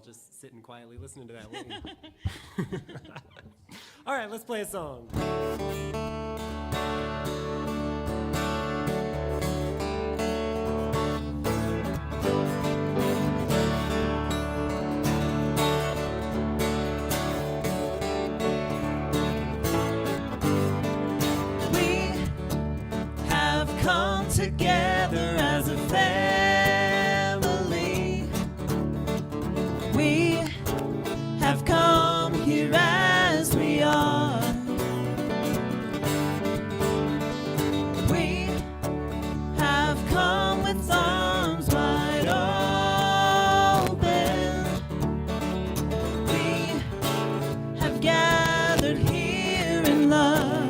just sitting quietly listening to that, won't we? All right, let's play a song. Come together as a family. We have come here as we are. We have come with arms wide open. We have gathered here in love.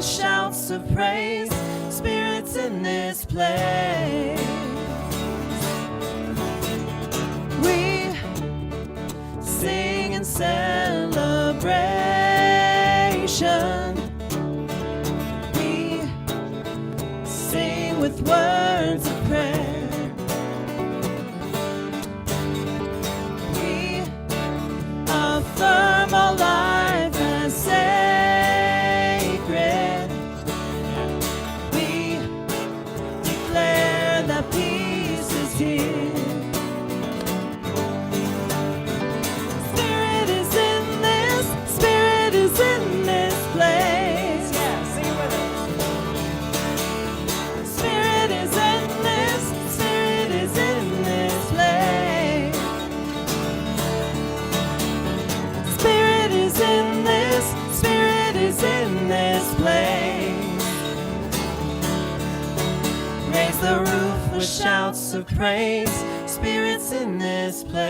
Shouts of praise, Spirit's in this place. We sing in celebration. We sing with words of prayer. We affirm our life as sacred. Peace is here. Spirit is in this. Spirit is in this place. Yeah, sing it with us. Spirit is in this. Spirit is in this place. Spirit is in this. Spirit is in this place. Raise the roof with shouts of praise, Spirit's in this place.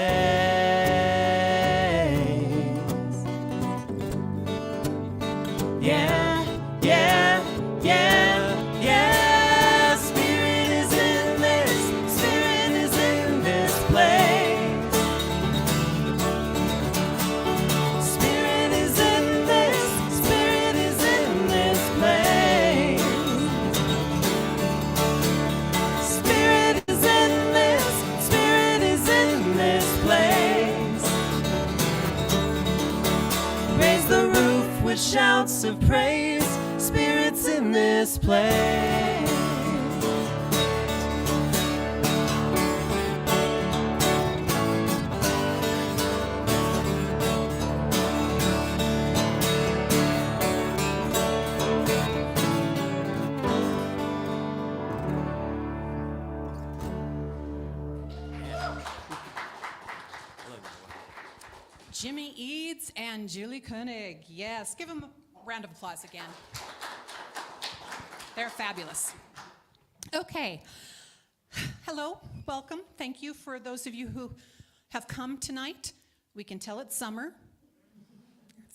Yeah, yeah, yeah, yeah. Spirit is in this, Spirit is in this place. Spirit is in this, Spirit is in this place. Spirit is in this, Spirit is in this place. Raise the roof with shouts of praise, Spirit's in this place. Jimmy Eads and Julie Koenig. Yes, give them a round of applause again. They're fabulous. Okay. Hello, welcome. Thank you for those of you who have come tonight. We can tell it's summer.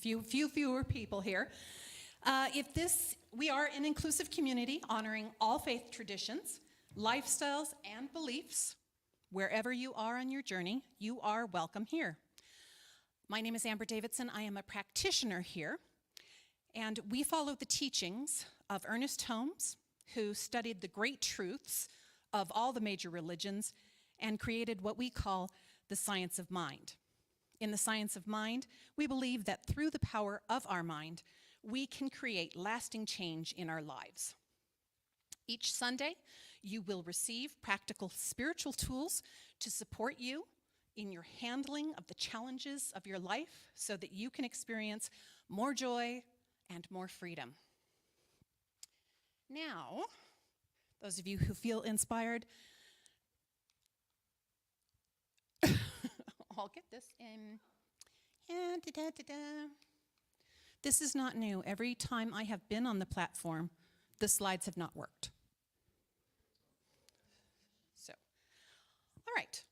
Fewer people here. We are an inclusive community honoring all faith traditions, lifestyles, and beliefs. Wherever you are on your journey, you are welcome here. My name is Amber Davidson. I am a practitioner here, and we follow the teachings of Ernest Holmes, who studied the great truths of all the major religions and created what we call the science of mind. In the science of mind, we believe that through the power of our mind, we can create lasting change in our lives. Each Sunday, you will receive practical spiritual tools to support you in your handling of the challenges of your life so that you can experience more joy and more freedom. Now, those of you who feel inspired, I'll get this in. And This is not new. Every time I have been on the platform, the slides have not worked. So, all right.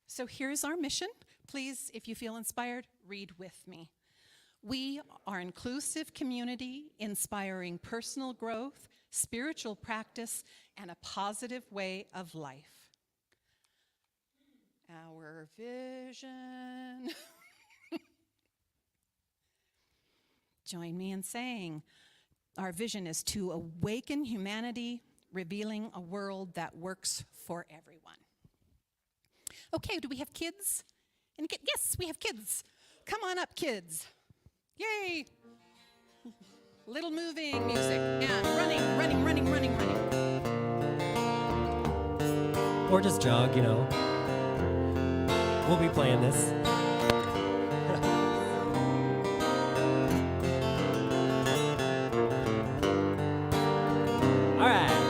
So here's our mission. Please, if you feel inspired, read with me. We are an inclusive community inspiring personal growth, spiritual practice, and a positive way of life. Our vision. Join me in saying, our vision is to awaken humanity, revealing a world that works for everyone. Okay, do we have kids? Yes, we have kids. Come on up, kids. Yay! Little moving music and running. Or just jog, you know. We'll be playing this. All right.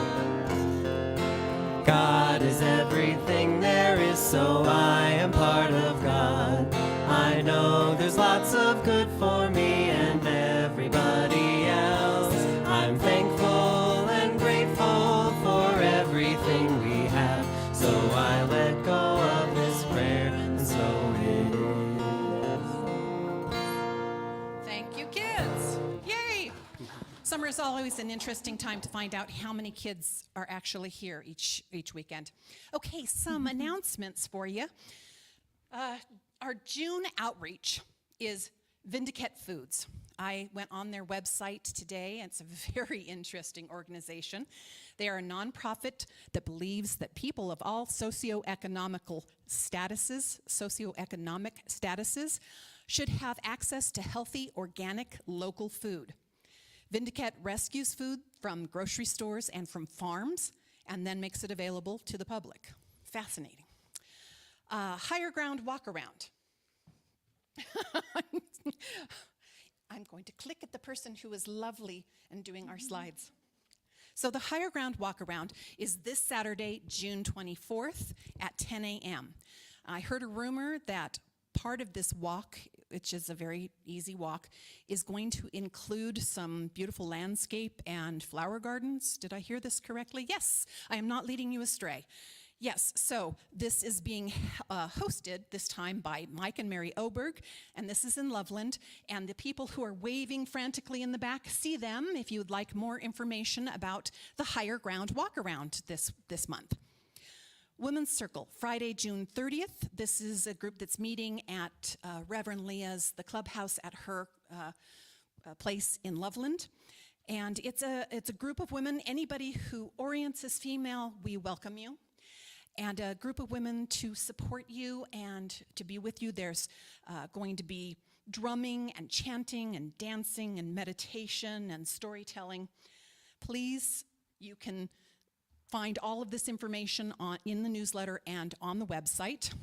God is everything there is, so I am part of God. I know there's lots of good for me and everybody else. I'm thankful and grateful for everything we have, so I let go of this prayer, and so it is. Thank you, kids. Yay! Summer is always an interesting time to find out how many kids are actually here each weekend. Okay, some announcements for you. Our June outreach is Vindicate Foods. I went on their website today, and it's a very interesting organization. They are a nonprofit that believes that people of all socioeconomic statuses should have access to healthy, organic, local food. Vindicate rescues food from grocery stores and from farms, and then makes it available to the public. Fascinating. Higher Ground Walkaround. I'm going to click at the person who is lovely and doing our slides. So the Higher Ground Walkaround is this Saturday, June 24th at 10 a.m. I heard a rumor that part of this walk, which is a very easy walk, is going to include some beautiful landscape and flower gardens. Did I hear this correctly? Yes, I am not leading you astray. Yes, so this is being hosted this time by Mike and Mary Oberg, and this is in Loveland. And the people who are waving frantically in the back, see them if you would like more information about the Higher Ground Walkaround this month. Women's Circle, Friday, June 30th. This is a group that's meeting at Reverend Leah's, the clubhouse at her place in Loveland. And it's a group of women. Anybody who orients as female, we welcome you. And a group of women to support you and to be with you. There's going to be drumming and chanting and dancing and meditation and storytelling. Please, you can find all of this information in the newsletter and on the website.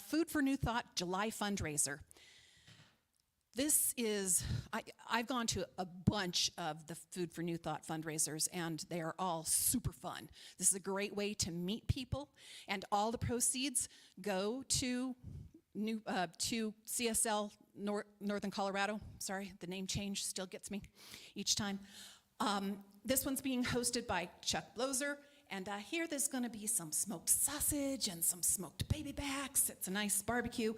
Food for New Thought July fundraiser. This is, I've gone to a bunch of the Food for New Thought fundraisers, and they are all super fun. This is a great way to meet people, and all the proceeds go to CSL Northern Colorado. Sorry, the name change still gets me each time. This one's being hosted by Chuck Bloser, and I hear there's going to be some smoked sausage and some smoked baby backs. It's a nice barbecue.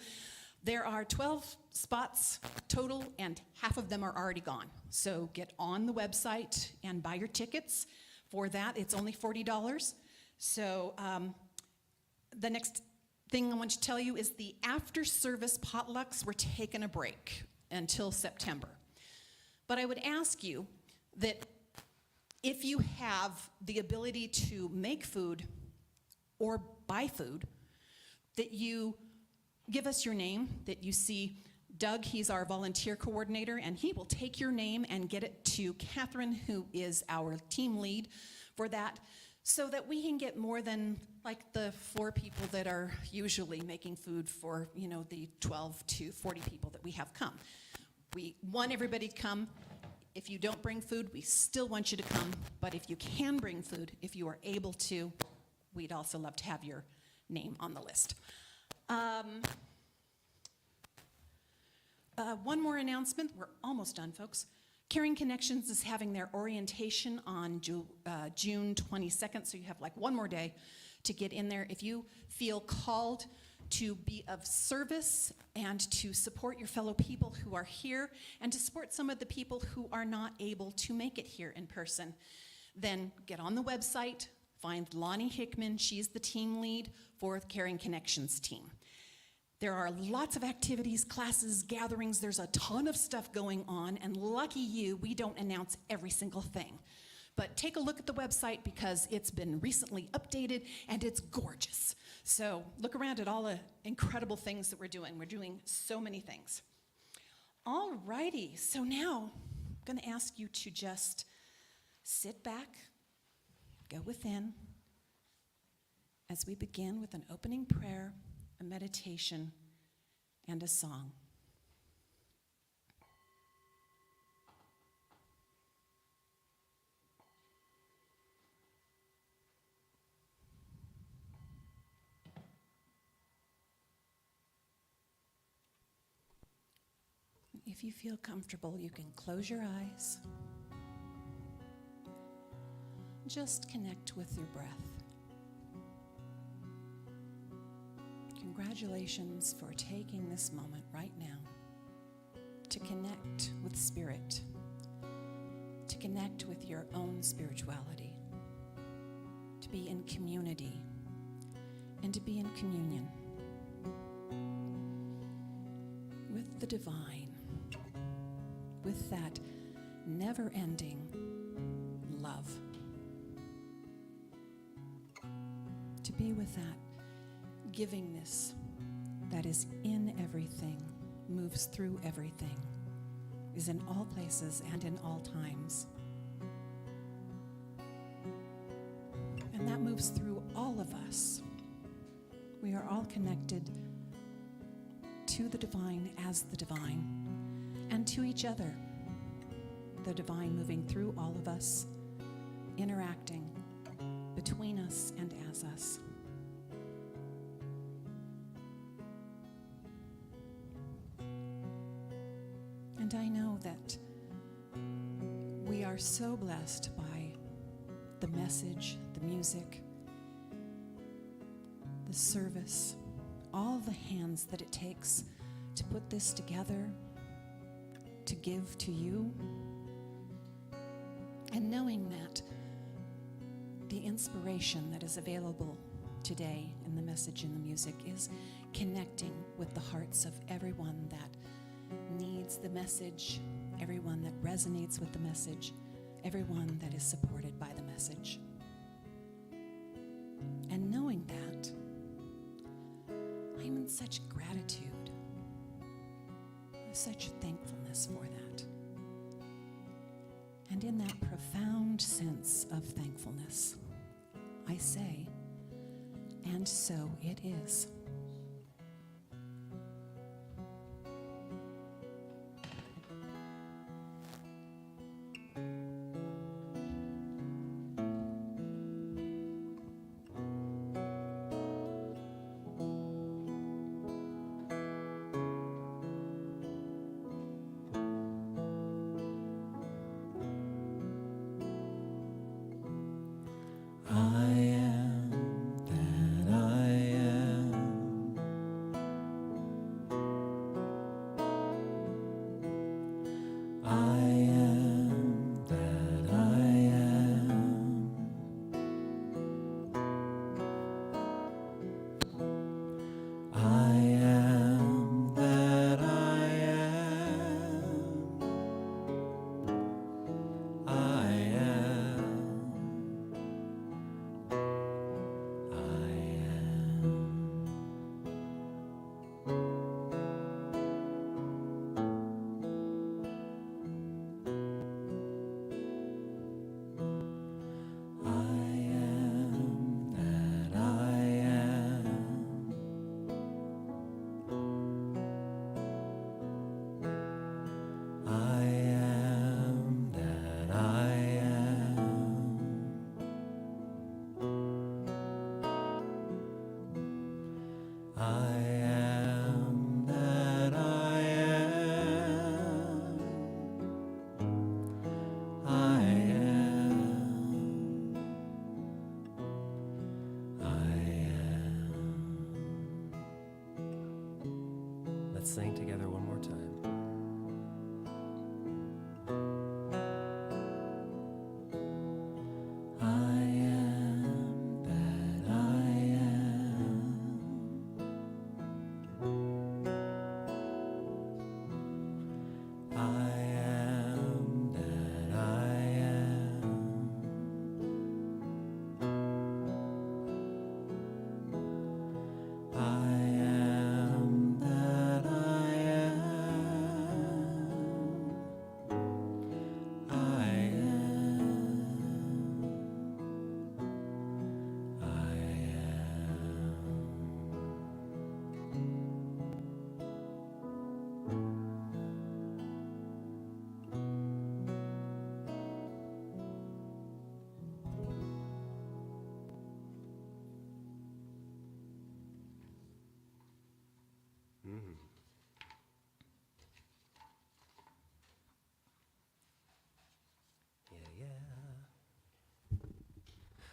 There are 12 spots total, and half of them are already gone. So get on the website and buy your tickets. For that, it's only $40. So the next thing I want to tell you is the after-service potlucks were taking a break until September. But I would ask you that if you have the ability to make food or buy food, that you give us your name, that you see Doug, he's our volunteer coordinator, and he will take your name and get it to Catherine, who is our team lead for that, so that we can get more than like the 4 people that are usually making food for, the 12 to 40 people that we have come. We want everybody to come. If you don't bring food, we still want you to come, but if you can bring food, if you are able to, we'd also love to have your name on the list. One more announcement. We're almost done, folks. Caring Connections is having their orientation on June 22nd, so you have like one more day to get in there. If you feel called to be of service and to support your fellow people who are here and to support some of the people who are not able to make it here in person, then get on the website, find Lonnie Hickman. She's the team lead for the Caring Connections team. There are lots of activities, classes, gatherings. There's a ton of stuff going on, and lucky you, we don't announce every single thing. But take a look at the website because it's been recently updated and it's gorgeous. So look around at all the incredible things that we're doing. We're doing so many things. All righty, so now I'm going to ask you to just sit back, go within, as we begin with an opening prayer, a meditation, and a song. If you feel comfortable, you can close your eyes. Just connect with your breath. Congratulations for taking this moment right now to connect with Spirit, to connect with your own spirituality, to be in community, and to be in communion with the divine, with that never-ending love. To be with that givingness that is in everything, moves through everything, is in all places and in all times. And that moves through all of us. We are all connected to the divine as the divine, and to each other, the divine moving through all of us, interacting between us and as us. And I know that we are so blessed by the message, the music, the service, all the hands that it takes to put this together, to give to you, and knowing that the inspiration that is available today in the message and the music is connecting with the hearts of everyone that needs the message, everyone that resonates with the message, everyone that is supported by the message. And knowing that, I'm in such gratitude, such thankfulness for that. And in that profound sense of thankfulness, I say, and so it is.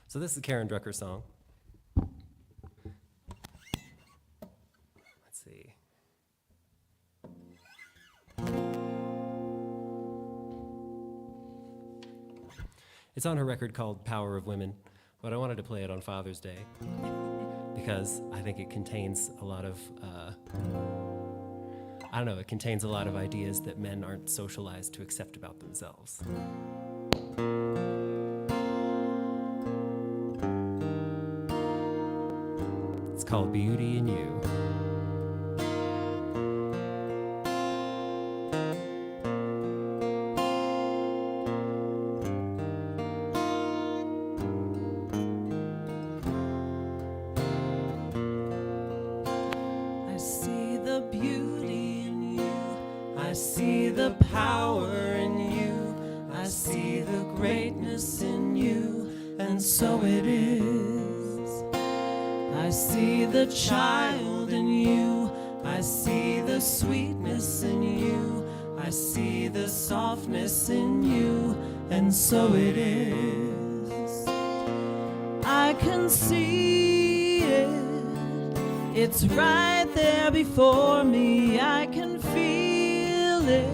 So this is a Karen Drucker song. Let's see. It's on her record called Power of Women, but I wanted to play it on Father's Day because I think it contains a lot of, it contains a lot of ideas that men aren't socialized to accept about themselves. It's called Beauty in You. I see the beauty in you. I see the power in you. I see the greatness in you, and so it is. I see the child in you. I see the sweetness in you. I see the softness in you, and so it is. I can see it. It's right there before me. I can feel it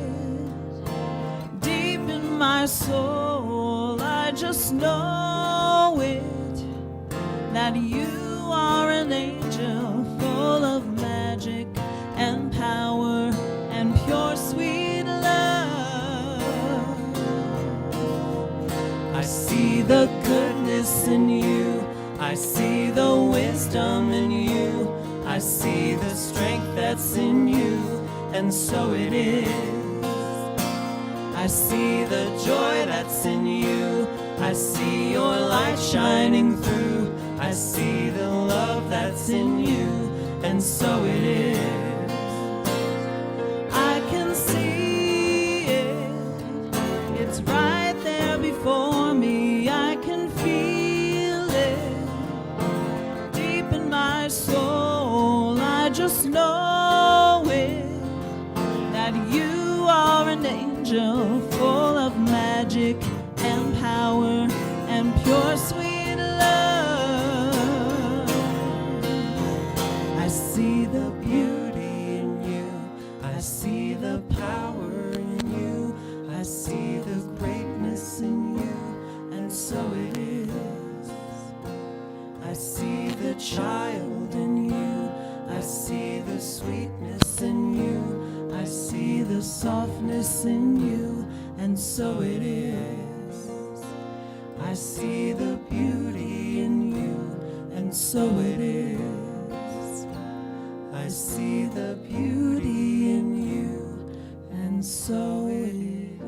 deep in my soul. I just know it, that you are an angel full of magic and power and pure sweet love. I see the goodness in you. I see the wisdom in you. I see the strength that's in you, and so it is. I see the joy that's in you. I see your light shining through. I see the love that's in you, and so it is. I can see it. It's right there before me. I can feel it deep in my soul. I just know it, that you are an angel full of magic and power and pure sweet love. I see the beauty in you. I see the power in you. I see the greatness in you, and so it is. I see the child in you. I see the sweetness in you. I see the softness in you, and so it is. I see the beauty in you, and so it is. I see the beauty in you, and so it is.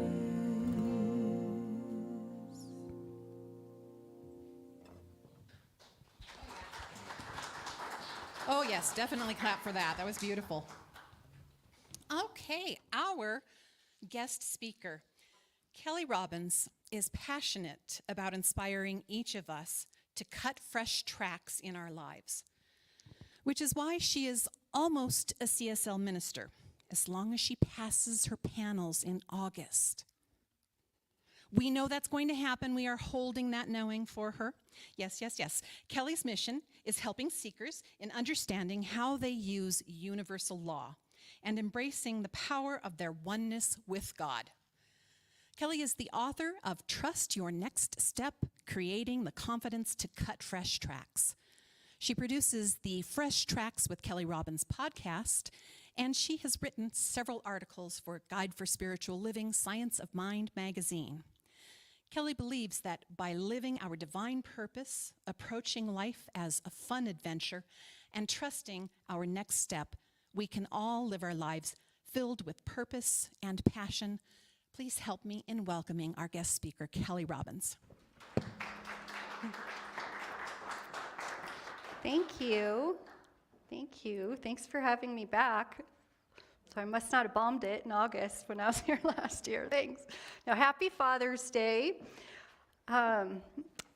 Oh, yes, definitely clap for that. That was beautiful. Okay, our guest speaker, Kelly Robbins, is passionate about inspiring each of us to cut fresh tracks in our lives, which is why she is almost a CSL minister, as long as she passes her panels in August. We know that's going to happen. We are holding that knowing for her. Yes, yes, yes. Kelly's mission is helping seekers in understanding how they use universal law and embracing the power of their oneness with God. Kelly is the author of Trust Your Next Step, Creating the Confidence to Cut Fresh Tracks. She produces the Fresh Tracks with Kelly Robbins podcast, and she has written several articles for Guide for Spiritual Living, Science of Mind magazine. Kelly believes that by living our divine purpose, approaching life as a fun adventure, and trusting our next step, we can all live our lives filled with purpose and passion. Please help me in welcoming our guest speaker, Kelly Robbins. Thank you. Thank you. Thanks for having me back. So I must not have bombed it in August when I was here last year. Thanks. Now, happy Father's Day.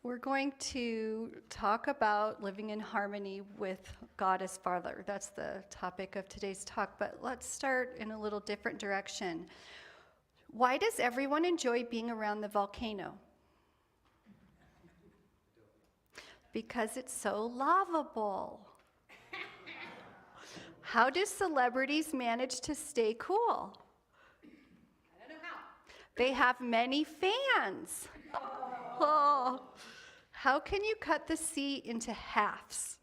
We're going to talk about living in harmony with God as Father. That's the topic of today's talk, but let's start in a little different direction. Why does everyone enjoy being around the volcano? Because it's so lovable. How do celebrities manage to stay cool? I don't know how. They have many fans. Oh. How can you cut the sea into halves?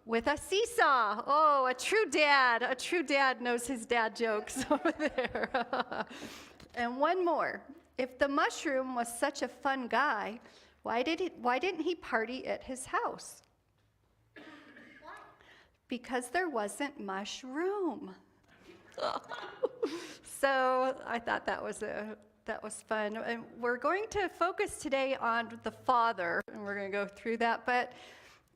With a seesaw. Oh, a true dad. A true dad knows his dad jokes over there. And one more. If the mushroom was such a fun guy, why didn't he party at his house? Because there wasn't mushroom. So I thought that was fun. And we're going to focus today on the father, and we're going to go through that. But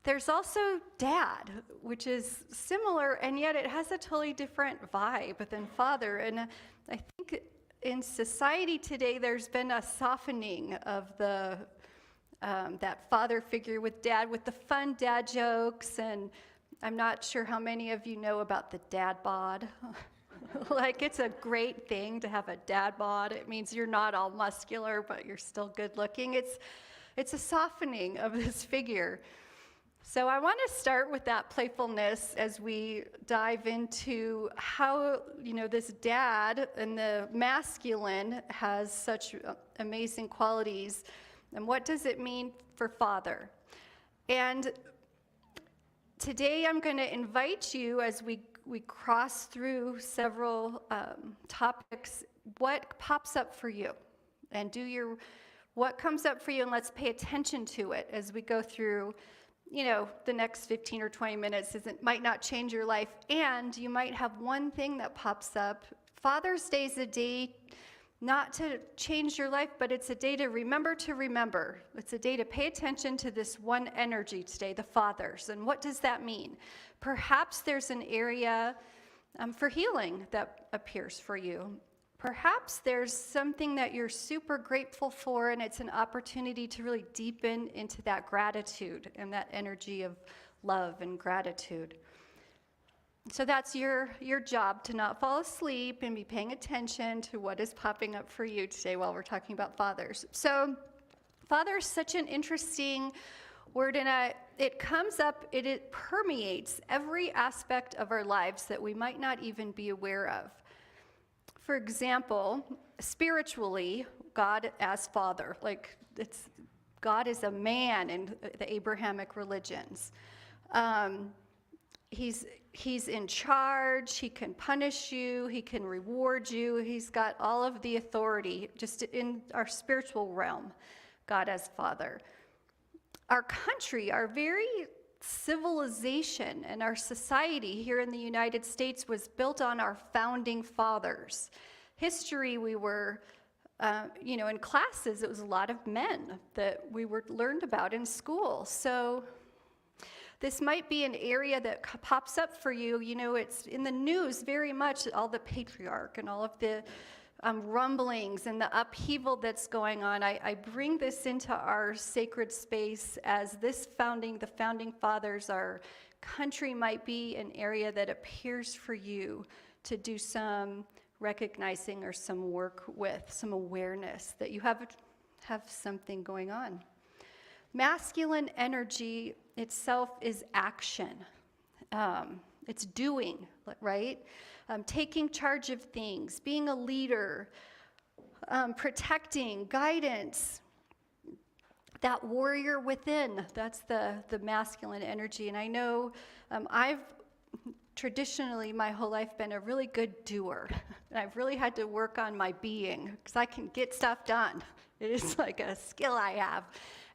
there's also dad, which is similar, and yet it has a totally different vibe than father. And I think in society today, there's been a softening of that father figure with dad, with the fun dad jokes. And I'm not sure how many of you know about the dad bod. Like, it's a great thing to have a dad bod. It means you're not all muscular, but you're still good looking. It's a softening of this figure. So I want to start with that playfulness as we dive into how, this dad and the masculine has such amazing qualities. And what does it mean for father? And today I'm going to invite you, as we cross through several topics, what pops up for you, and what comes up for you, and let's pay attention to it as we go through. The next 15 or 20 minutes might not change your life, and you might have one thing that pops up. Father's Day is a day not to change your life, but it's a day to remember to remember. It's a day to pay attention to this one energy today, the fathers. And what does that mean? Perhaps there's an area for healing that appears for you. Perhaps there's something that you're super grateful for, and it's an opportunity to really deepen into that gratitude and that energy of love and gratitude. So that's your job, to not fall asleep and be paying attention to what is popping up for you today while we're talking about fathers. So father is such an interesting word, and it comes up, it permeates every aspect of our lives that we might not even be aware of. For example, spiritually, God as father, God is a man in the Abrahamic religions. He's in charge. He can punish you. He can reward you. He's got all of the authority just in our spiritual realm, God as father. Our country, our very civilization and our society here in the United States was built on our founding fathers. History, we were, in classes, it was a lot of men that we learned about in school. So this might be an area that pops up for you. It's in the news very much, all the patriarch and all of the rumblings and the upheaval that's going on. I bring this into our sacred space as the founding fathers, our country might be an area that appears for you to do some recognizing or some work with, some awareness that you have something going on. Masculine energy itself is action. It's doing, right? Taking charge of things, being a leader, protecting, guidance. That warrior within, that's the masculine energy. And I know I've traditionally my whole life been a really good doer. And I've really had to work on my being because I can get stuff done. It is like a skill I have.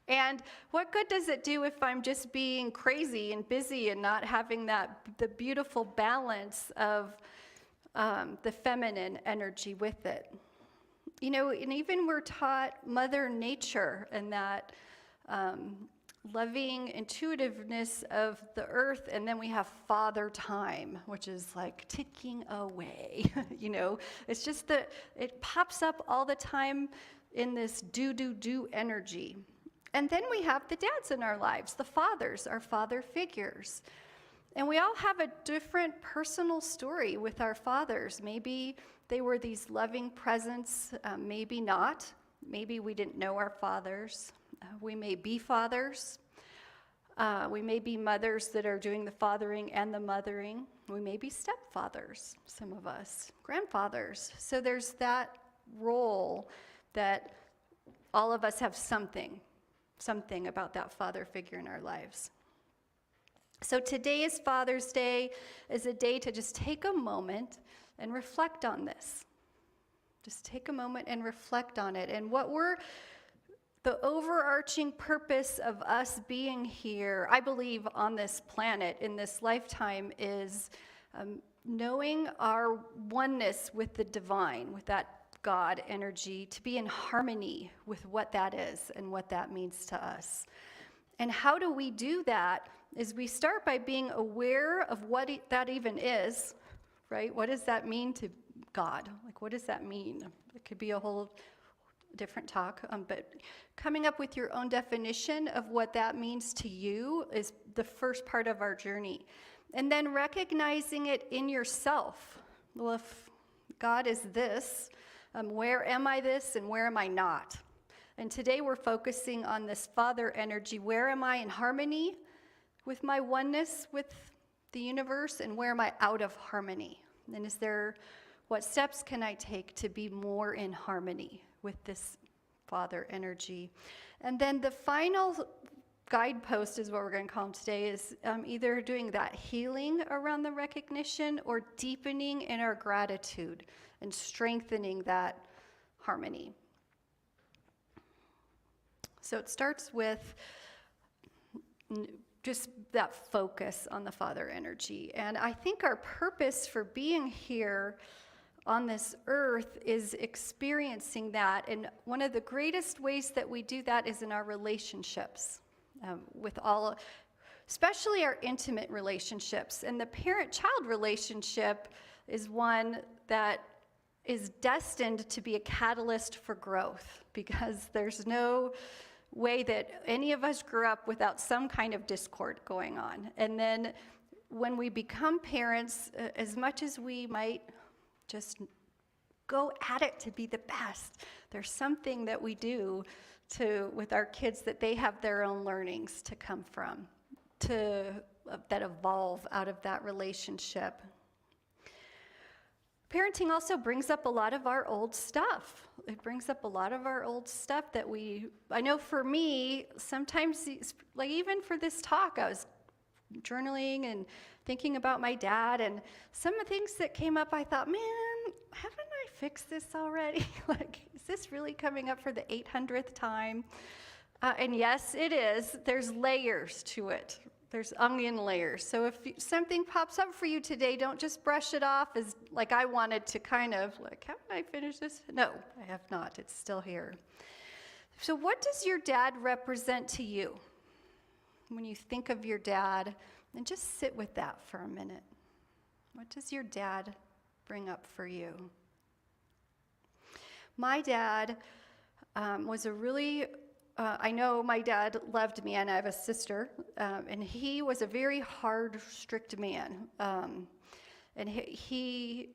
And what good does it do if I'm just being crazy and busy and not having the beautiful balance of the feminine energy with it? And even we're taught Mother Nature and that loving intuitiveness of the earth, and then we have Father Time, which is like ticking away. It's just that it pops up all the time in this do energy. And then we have the dads in our lives, the fathers, our father figures. And we all have a different personal story with our fathers. Maybe they were these loving presence, maybe not. Maybe we didn't know our fathers. We may be fathers. We may be mothers that are doing the fathering and the mothering. We may be stepfathers, some of us, grandfathers. So there's that role that all of us have something about that father figure in our lives. So today is Father's Day, is a day to just take a moment and reflect on this. Just take a moment and reflect on it. And the overarching purpose of us being here, I believe, on this planet in this lifetime is knowing our oneness with the divine, with that God energy, to be in harmony with what that is and what that means to us. And how do we do that? Is we start by being aware of what that even is, right? What does that mean to God? Like, what does that mean? It could be a whole different talk, but coming up with your own definition of what that means to you is the first part of our journey. And then recognizing it in yourself. Well, if God is this, where am I this and where am I not? And today we're focusing on this Father energy. Where am I in harmony with my oneness with the universe, and where am I out of harmony? And what steps can I take to be more in harmony with this Father energy? And then the final guidepost is what we're going to call them today, is either doing that healing around the recognition or deepening in our gratitude and strengthening that harmony. So it starts with just that focus on the Father energy. And I think our purpose for being here on this earth is experiencing that. And one of the greatest ways that we do that is in our relationships especially our intimate relationships. And the parent-child relationship is one that is destined to be a catalyst for growth, because there's no way that any of us grew up without some kind of discord going on. And then when we become parents, as much as we might just go at it to be the best, there's something that we do with our kids that they have their own learnings to come from, that evolve out of that relationship. Parenting also brings up a lot of our old stuff. It brings up a lot of our old stuff that I know for me, sometimes, like even for this talk, I was journaling and thinking about my dad, and some of the things that came up, I thought, man, haven't I fixed this already? Like, is this really coming up for the 800th time? And yes, it is. There's layers to it. There's onion layers. So if something pops up for you today, don't just brush it off as like I wanted to kind of like, haven't I finished this? No, I have not. It's still here. So what does your dad represent to you? When you think of your dad, and just sit with that for a minute. What does your dad bring up for you? My dad was a really I know my dad loved me, and I have a sister, and he was a very hard, strict man. And he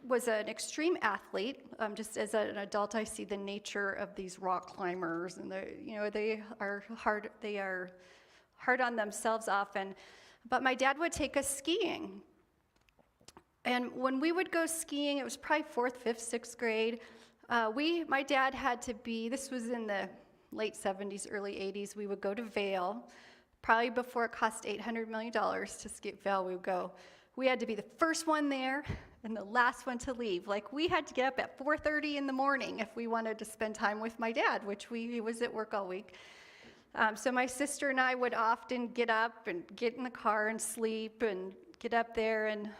was an extreme athlete. Just as an adult, I see the nature of these rock climbers, and they are hard. They are hard on themselves often. But my dad would take us skiing, and when we would go skiing, it was probably 4th, 5th, 6th grade. My dad had to be. This was in the late 70s, early 80s, we would go to Vail. Probably before it cost $800 million to ski at Vail, we would go. We had to be the first one there and the last one to leave. Like, we had to get up at 4:30 in the morning if we wanted to spend time with my dad, which he was at work all week. So my sister and I would often get up and get in the car and sleep and get up there. And,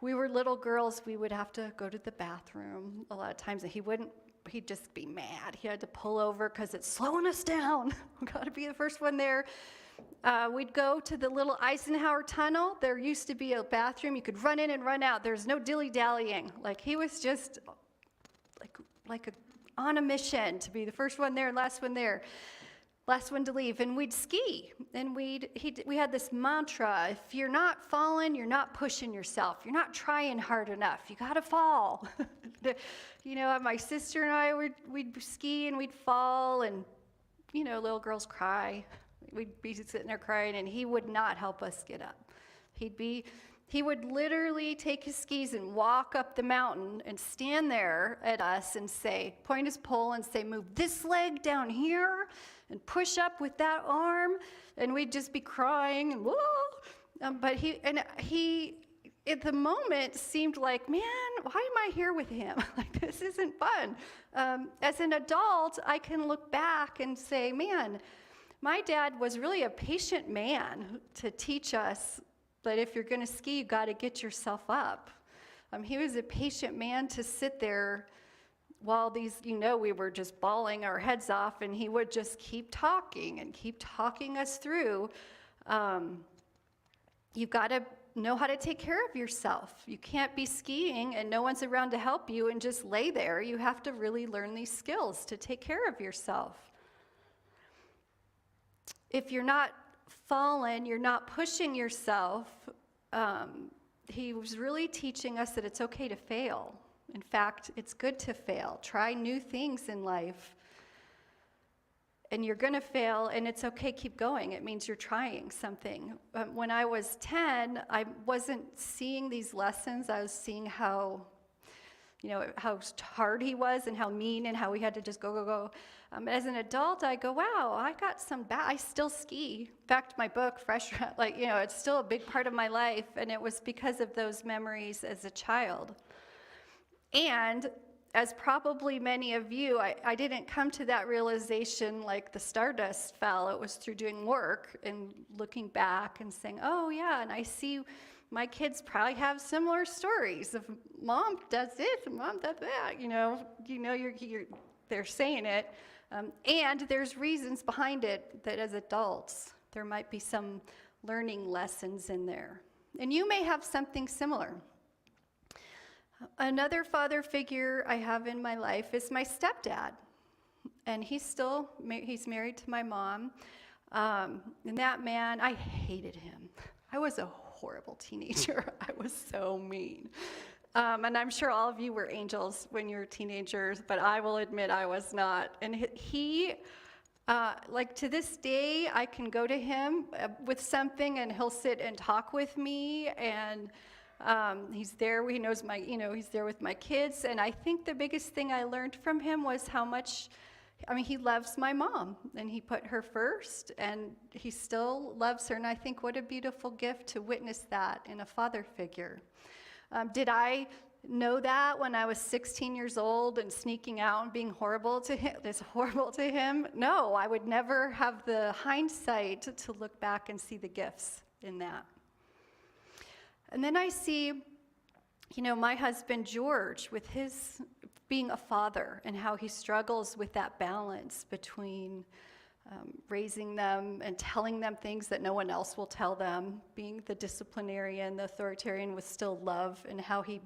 we were little girls. We would have to go to the bathroom a lot of times, and he'd just be mad. He had to pull over because it's slowing us down. We got to be the first one there. We'd go to the little Eisenhower tunnel. There used to be a bathroom. You could run in and run out. There's no dilly-dallying. Like, he was just on a mission to be the first one there and last one there. last one to leave, and we'd ski. And we had this mantra: if you're not falling, you're not pushing yourself. You're not trying hard enough. You got to fall. My sister and I we'd ski and we'd fall, and little girls cry. We'd be sitting there crying, and he would not help us get up. He would literally take his skis and walk up the mountain and stand there at us and point his pole and say, move this leg down here and push up with that arm. And we'd just be crying and whoa. But he at the moment seemed like, man, why am I here with him? Like, this isn't fun. As an adult, I can look back and say, man, my dad was really a patient man to teach us that if you're going to ski, you got to get yourself up. He was a patient man to sit there while we were just bawling our heads off, and he would just keep talking us through. You've got to know how to take care of yourself. You can't be skiing and no one's around to help you and just lay there. You have to really learn these skills to take care of yourself. If you're not fallen, you're not pushing yourself, he was really teaching us that it's okay to fail. In fact, it's good to fail. Try new things in life. And you're going to fail, and it's okay, keep going. It means you're trying something. When I was 10, I wasn't seeing these lessons. I was seeing how hard he was and how mean and how we had to just go. As an adult, I go, wow, I still ski. In fact, my book, it's still a big part of my life, and it was because of those memories as a child. And as probably many of you, I didn't come to that realization like the stardust fell. It was through doing work and looking back and saying, oh yeah, and I see my kids probably have similar stories of mom does this and mom does that. They're saying it. And there's reasons behind it that as adults, there might be some learning lessons in there. And you may have something similar. Another father figure I have in my life is my stepdad. And he's married to my mom. And that man, I hated him. I was a horrible teenager. I was so mean. And I'm sure all of you were angels when you were teenagers, but I will admit I was not. And he, to this day, I can go to him with something and he'll sit and talk with me, and he's there. He knows he's there with my kids. And I think the biggest thing I learned from him was how much, he loves my mom, and he put her first, and he still loves her. And I think what a beautiful gift to witness that in a father figure. Did I know that when I was 16 years old and sneaking out and being horrible to him? No, I would never have the hindsight to look back and see the gifts in that. And then I see, my husband George with his being a father and how he struggles with that balance between raising them and telling them things that no one else will tell them, being the disciplinarian, the authoritarian with still love, and how he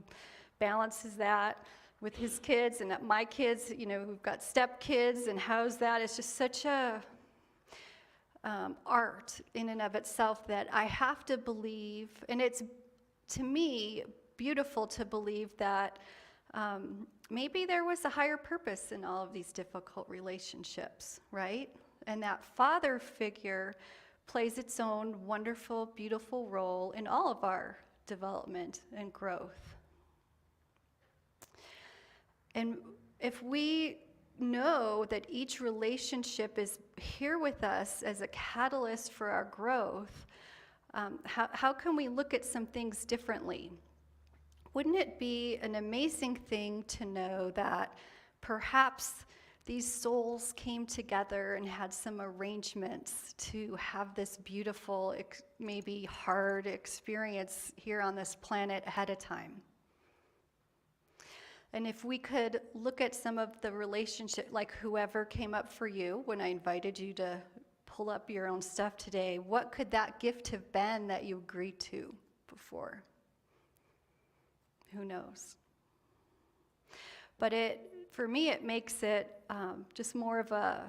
balances that with his kids and my kids, we've got stepkids, and how's that? It's just such a art in and of itself that I have to believe, and it's, to me, beautiful to believe that maybe there was a higher purpose in all of these difficult relationships, right? And that father figure plays its own wonderful, beautiful role in all of our development and growth. And if we know that each relationship is here with us as a catalyst for our growth, how can we look at some things differently? Wouldn't it be an amazing thing to know that perhaps these souls came together and had some arrangements to have this beautiful, maybe hard experience here on this planet ahead of time? And if we could look at some of the relationship, like whoever came up for you when I invited you to pull up your own stuff today, what could that gift have been that you agreed to before? Who knows? But for me, it makes it just more of a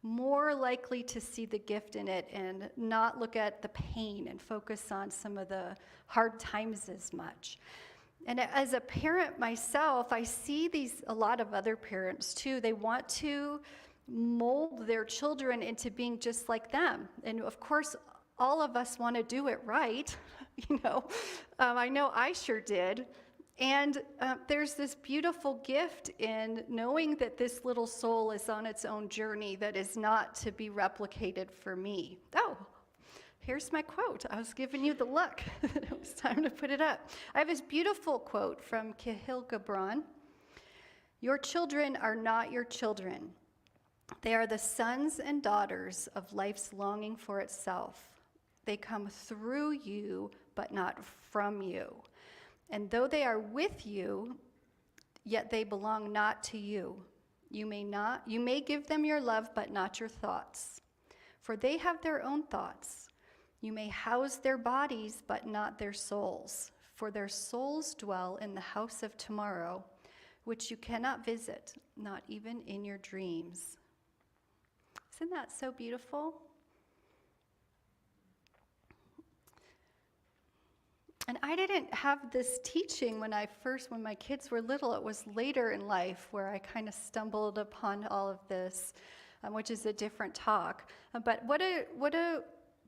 more likely to see the gift in it and not look at the pain and focus on some of the hard times as much. And as a parent myself, I see a lot of other parents too. They want to mold their children into being just like them. And of course, all of us want to do it right. I know I sure did. And there's this beautiful gift in knowing that this little soul is on its own journey that is not to be replicated for me. Oh, here's my quote. I was giving you the look. It was time to put it up. I have this beautiful quote from Kahlil Gibran. Your children are not your children. They are the sons and daughters of life's longing for itself. They come through you, but not from you. And though they are with you, yet they belong not to you. You may give them your love, but not your thoughts. For they have their own thoughts. You may house their bodies, but not their souls. For their souls dwell in the house of tomorrow, which you cannot visit, not even in your dreams. Isn't that so beautiful? And I didn't have this teaching when my kids were little. It was later in life where I kind of stumbled upon all of this, which is a different talk. But what a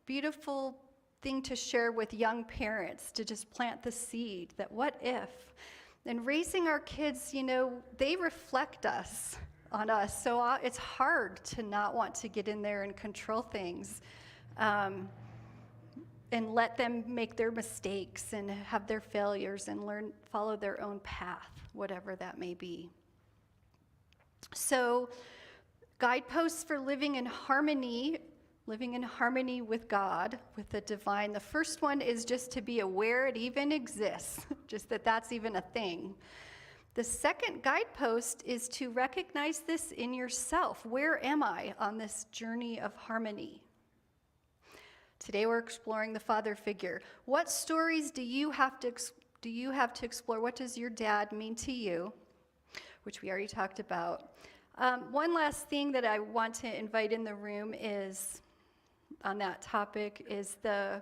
beautiful thing to share with young parents, to just plant the seed that what if? And raising our kids, they reflect on us. So it's hard to not want to get in there and control things. And let them make their mistakes and have their failures and follow their own path, whatever that may be. So, guideposts for living in harmony with God, with the divine. The first one is just to be aware it even exists, just that's even a thing. The second guidepost is to recognize this in yourself. Where am I on this journey of harmony? Today we're exploring the father figure. What stories do you have to explore? What does your dad mean to you? Which we already talked about. One last thing that I want to invite in the room is, on that topic, is the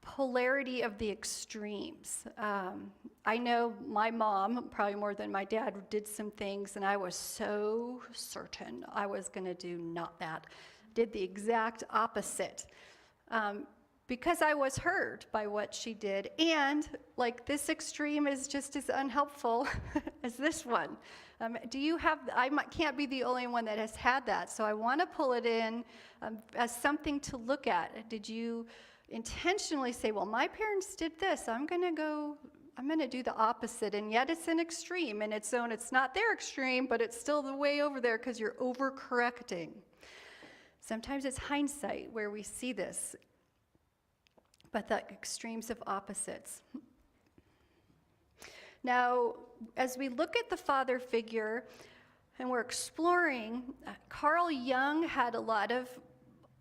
polarity of the extremes. I know my mom, probably more than my dad, did some things, and I was so certain I was going to do not that. Did the exact opposite because I was hurt by what she did. And this extreme is just as unhelpful as this one. I can't be the only one that has had that. So I want to pull it in as something to look at. Did you intentionally say, well, my parents did this, I'm going to do the opposite, and yet it's an extreme in its own. It's not their extreme, but it's still the way over there because you're overcorrecting. Sometimes it's hindsight where we see this, but the extremes of opposites. Now, as we look at the father figure and we're exploring, Carl Jung had a lot of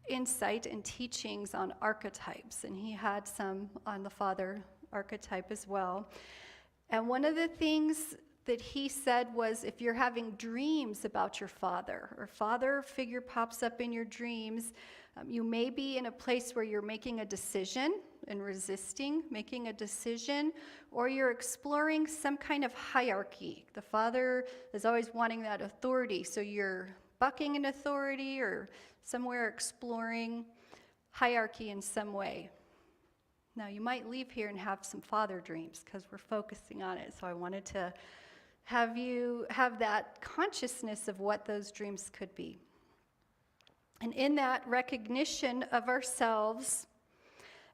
insight and teachings on archetypes, and he had some on the father archetype as well. And one of the things that he said was, if you're having dreams about your father, or father figure pops up in your dreams, you may be in a place where you're making a decision and resisting making a decision, or you're exploring some kind of hierarchy. The father is always wanting that authority, so you're bucking an authority or somewhere exploring hierarchy in some way. Now, you might leave here and have some father dreams because we're focusing on it, so I wanted to have you have that consciousness of what those dreams could be. And in that recognition of ourselves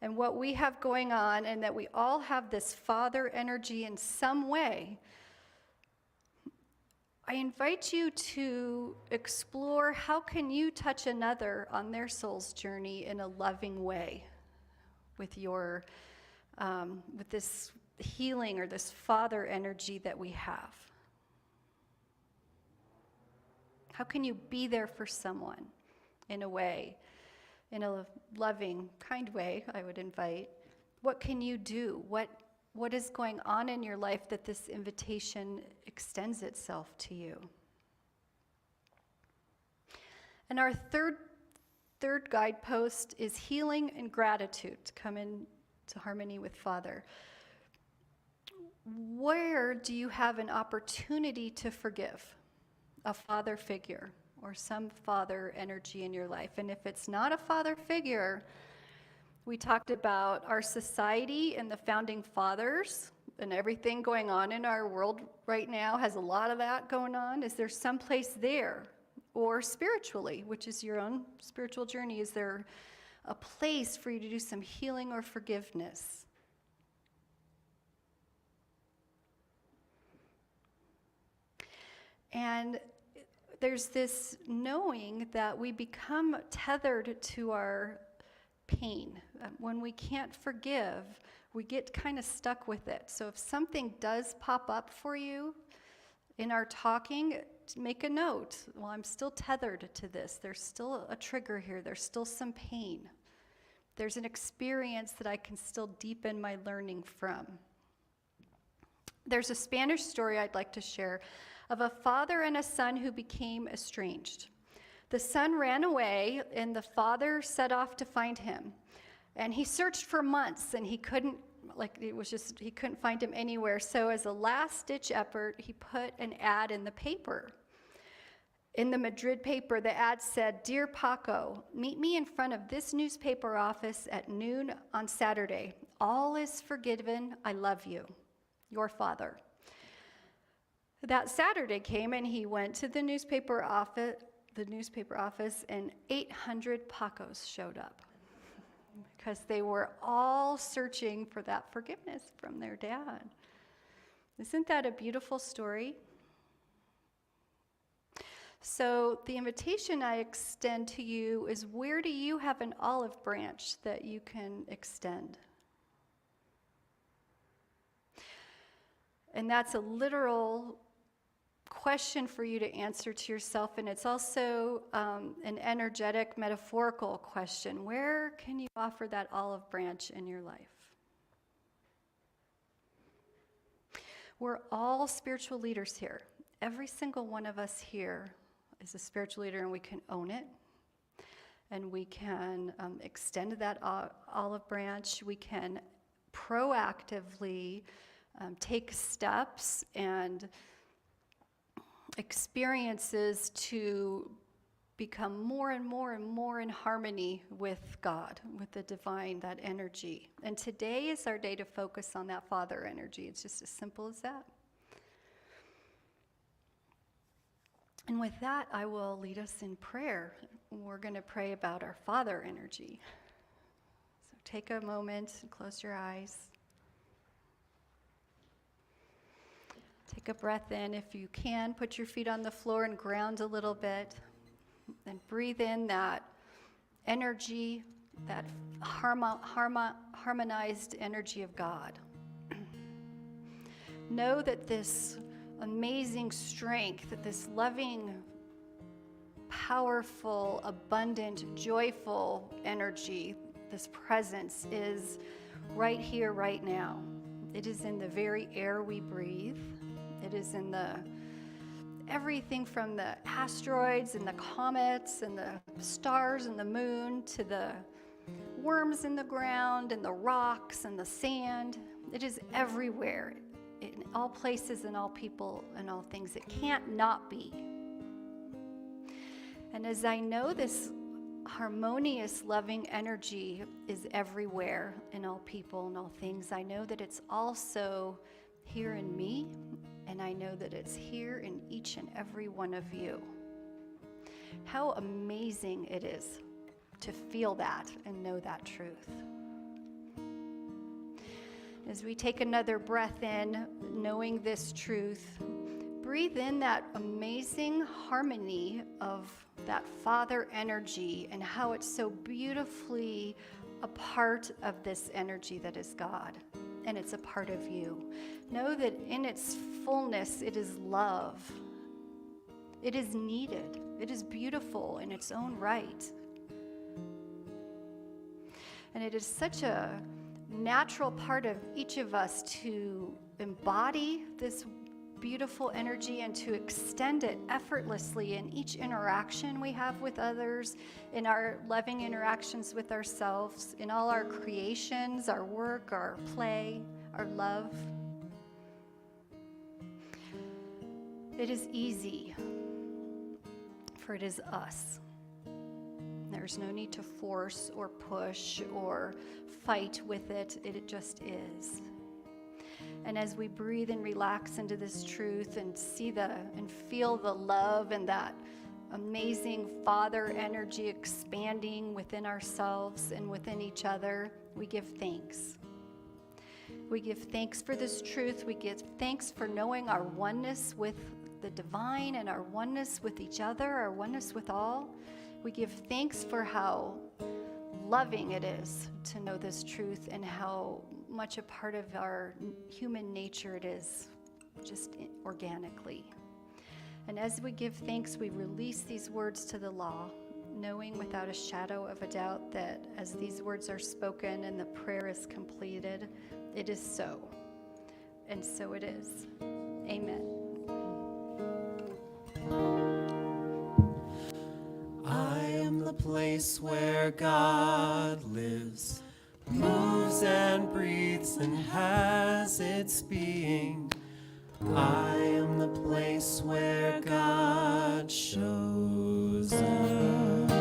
and what we have going on, and that we all have this father energy in some way, I invite you to explore how can you touch another on their soul's journey in a loving way with your with this healing or this father energy that we have. How can you be there for someone in a way, in a loving, kind way, I would invite? What can you do? What is going on in your life that this invitation extends itself to you? And our third guidepost is healing and gratitude, to come into harmony with Father. Where do you have an opportunity to forgive a father figure or some father energy in your life? And if it's not a father figure, we talked about our society and the founding fathers and everything going on in our world right now has a lot of that going on. Is there some place there? Or spiritually, which is your own spiritual journey, is there a place for you to do some healing or forgiveness? And there's this knowing that we become tethered to our pain. When we can't forgive, we get kind of stuck with it. So if something does pop up for you in our talking, make a note. Well, I'm still tethered to this. There's still a trigger here. There's still some pain. There's an experience that I can still deepen my learning from. There's a Spanish story I'd like to share of a father and a son who became estranged. The son ran away, and the father set off to find him. And he searched for months, and he couldn't find him anywhere. So as a last-ditch effort, he put an ad in the paper. In the Madrid paper, the ad said, "Dear Paco, meet me in front of this newspaper office at noon on Saturday. All is forgiven. I love you. Your father." That Saturday came, and he went to the newspaper office, and 800 Pacos showed up because they were all searching for that forgiveness from their dad. Isn't that a beautiful story? So the invitation I extend to you is, where do you have an olive branch that you can extend? And that's a literal question for you to answer to yourself, and it's also an energetic, metaphorical question. Where can you offer that olive branch in your life? We're all spiritual leaders here. Every single one of us here is a spiritual leader, and we can own it, and we can extend that olive branch. We can proactively take steps and experiences to become more and more and more in harmony with God, with the divine, that energy. And today is our day to focus on that Father energy. It's just as simple as that. And with that, I will lead us in prayer. We're going to pray about our Father energy. So take a moment and close your eyes. Take a breath in. If you can, put your feet on the floor and ground a little bit. And breathe in that energy, that harmonized energy of God. Know that this amazing strength, that this loving, powerful, abundant, joyful energy, this presence is right here, right now. It is in the very air we breathe. It is in everything from the asteroids and the comets and the stars and the moon to the worms in the ground and the rocks and the sand. It is everywhere, in all places and all people and all things. It can't not be. And as I know this harmonious, loving energy is everywhere in all people and all things, I know that it's also here in me, and I know that it's here in each and every one of you. How amazing it is to feel that and know that truth. As we take another breath in, knowing this truth, breathe in that amazing harmony of that Father energy and how it's so beautifully a part of this energy that is God, and it's a part of you. Know that in its fullness, it is love. It is needed. It is beautiful in its own right. And it is such a natural part of each of us to embody this beautiful energy and to extend it effortlessly in each interaction we have with others, in our loving interactions with ourselves, in all our creations, our work, our play, our love. It is easy, for it is us. There's no need to force or push or fight with it. It just is. And as we breathe and relax into this truth and see and feel the love and that amazing Father energy expanding within ourselves and within each other, we give thanks. We give thanks for this truth. We give thanks for knowing our oneness with the divine and our oneness with each other, our oneness with all. We give thanks for how loving it is to know this truth and how much a part of our human nature it is, just organically. And as we give thanks, we release these words to the law, knowing without a shadow of a doubt that as these words are spoken and the prayer is completed, it is so. And so it is. Amen. I am the place where God lives, moves and breathes and has its being. I am the place where God shows up.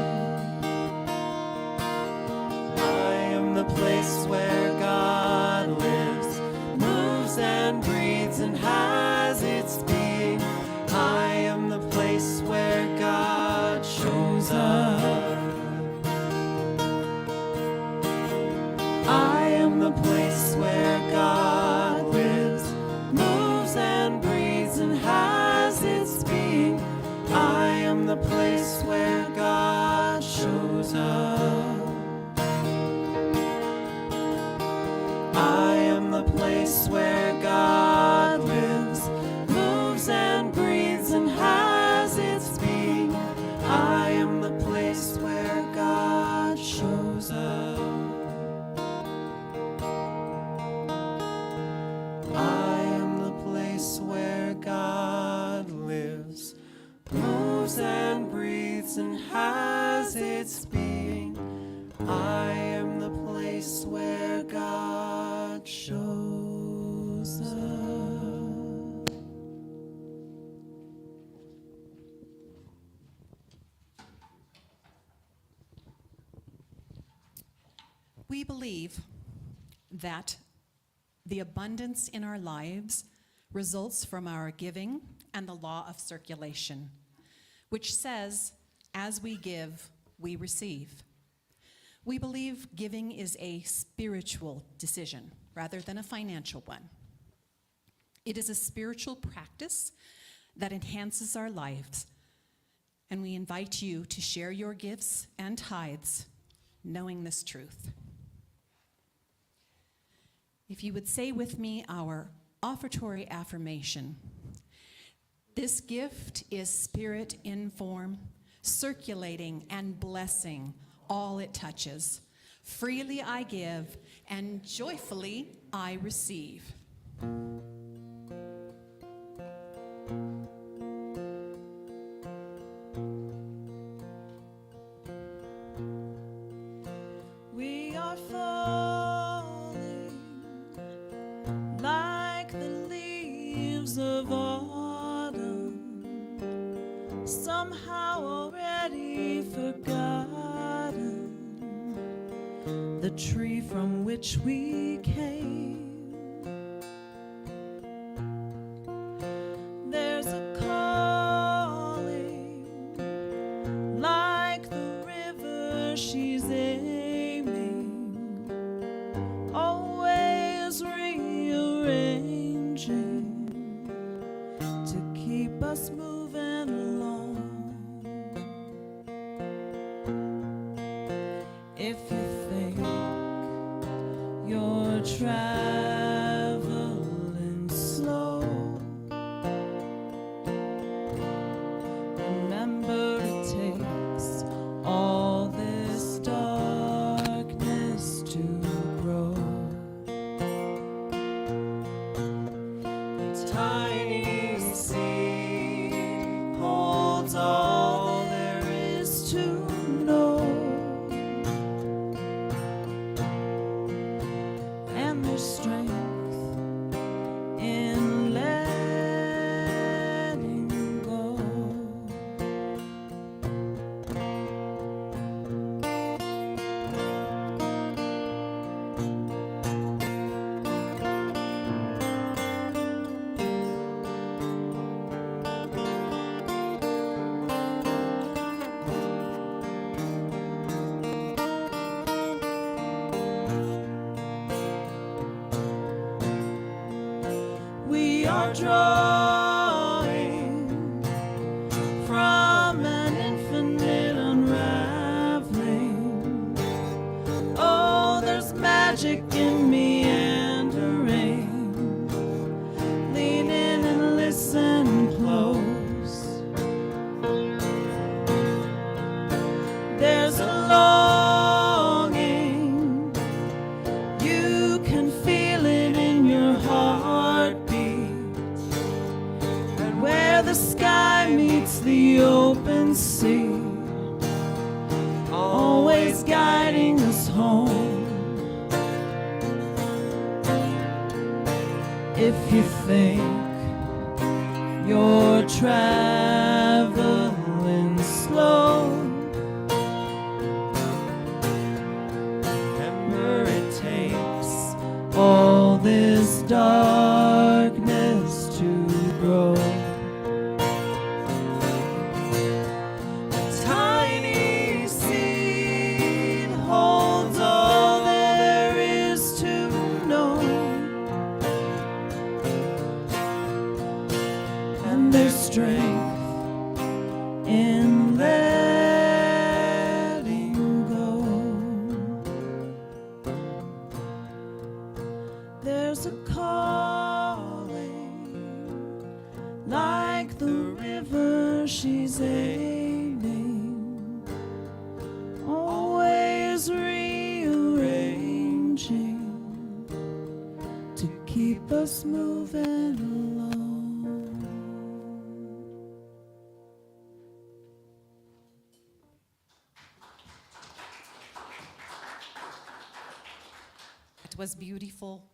I am the place where God lives, moves and breathes and has its being. I am the place where God shows up. I am the place where God lives, moves and breathes and has its being. I am the place where God shows up. I am the place where God lives, moves and breathes and has its being. I am the place where God shows up. I am the place where God lives, moves and breathes and has its being. I am the place where God shows up. We believe that the abundance in our lives results from our giving and the law of circulation, which says, as we give, we receive. We believe giving is a spiritual decision rather than a financial one. It is a spiritual practice that enhances our lives, and we invite you to share your gifts and tithes knowing this truth. If you would say with me our offertory affirmation. This gift is spirit in form, circulating and blessing all it touches. Freely I give, and joyfully I receive. We are falling like the leaves of autumn, somehow already forgotten the tree from which we came. There's a calling like the river she's aiming, always rearranging to keep us moving along. If you think you're traveling slow, remember it takes all this darkness to grow. Tiny are drawing from an infinite unraveling. Oh, there's magic in meandering. Lean in and listen close. There's a longing, you can feel it in your heartbeat, and where the sky meets the open sea, always guiding us home. If you think you're traveling slow, all this darkness to grow. A tiny seed holds all there is to know, and there's strength in letting go. There's a calling, like the river she's aiming, always rearranging to keep us moving along. It was beautiful.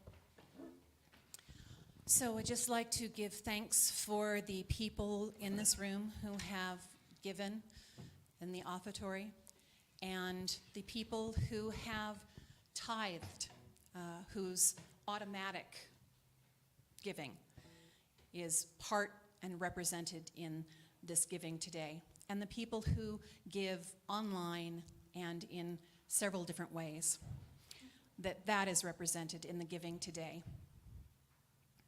So I'd just like to give thanks for the people in this room who have given in the offertory, and the people who have tithed, whose automatic giving is part and represented in this giving today, and the people who give online and in several different ways, that is represented in the giving today.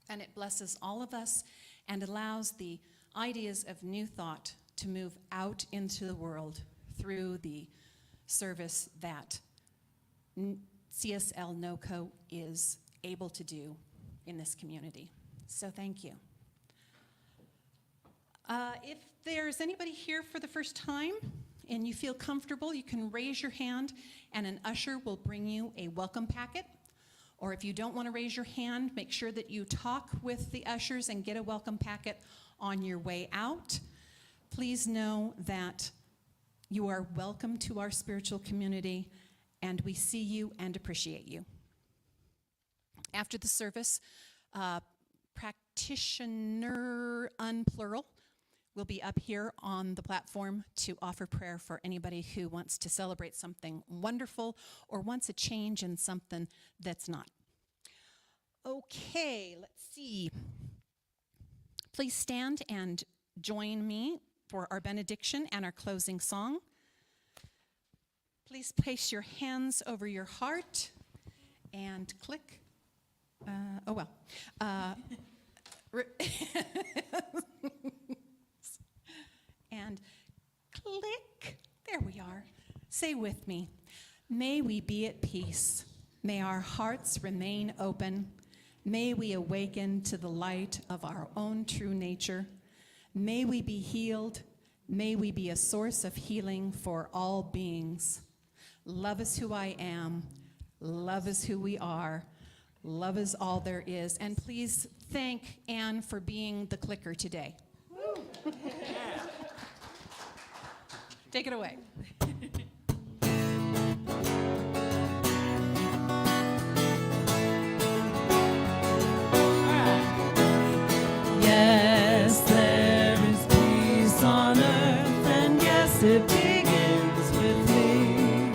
And it blesses all of us and allows the ideas of new thought to move out into the world through the service that CSL NOCO is able to do in this community. So thank you. If there's anybody here for the first time and you feel comfortable, you can raise your hand and an usher will bring you a welcome packet. Or if you don't want to raise your hand, make sure that you talk with the ushers and get a welcome packet on your way out. Please know that you are welcome to our spiritual community, and we see you and appreciate you. After the service, practitioner unplural will be up here on the platform to offer prayer for anybody who wants to celebrate something wonderful or wants a change in something that's not. Okay, let's see. Please stand and join me for our benediction and our closing song. Please place your hands over your heart and click. And click. There we are. Say with me, may we be at peace. May our hearts remain open. May we awaken to the light of our own true nature. May we be healed. May we be a source of healing for all beings. Love is who I am. Love is who we are. Love is all there is. And please thank Anne for being the clicker today. Take it away. Yes, there is peace on earth, and yes, it begins with me.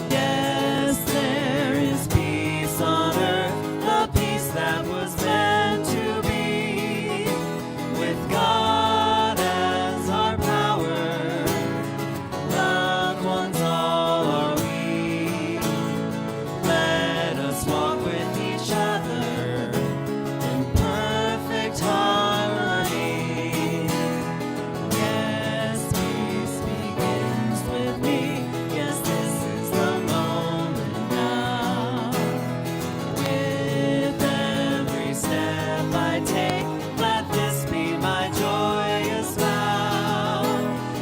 Yes, there is peace on earth, the peace that was meant to be, with God as our power. Love step I take, let this be my joyous vow,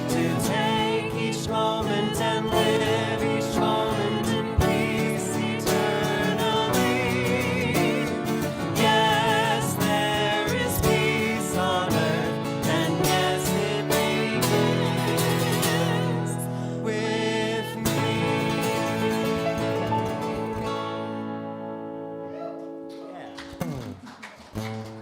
to take each moment and live each moment in peace eternally. Yes, there is peace on earth, and yes, it begins with me. Yeah.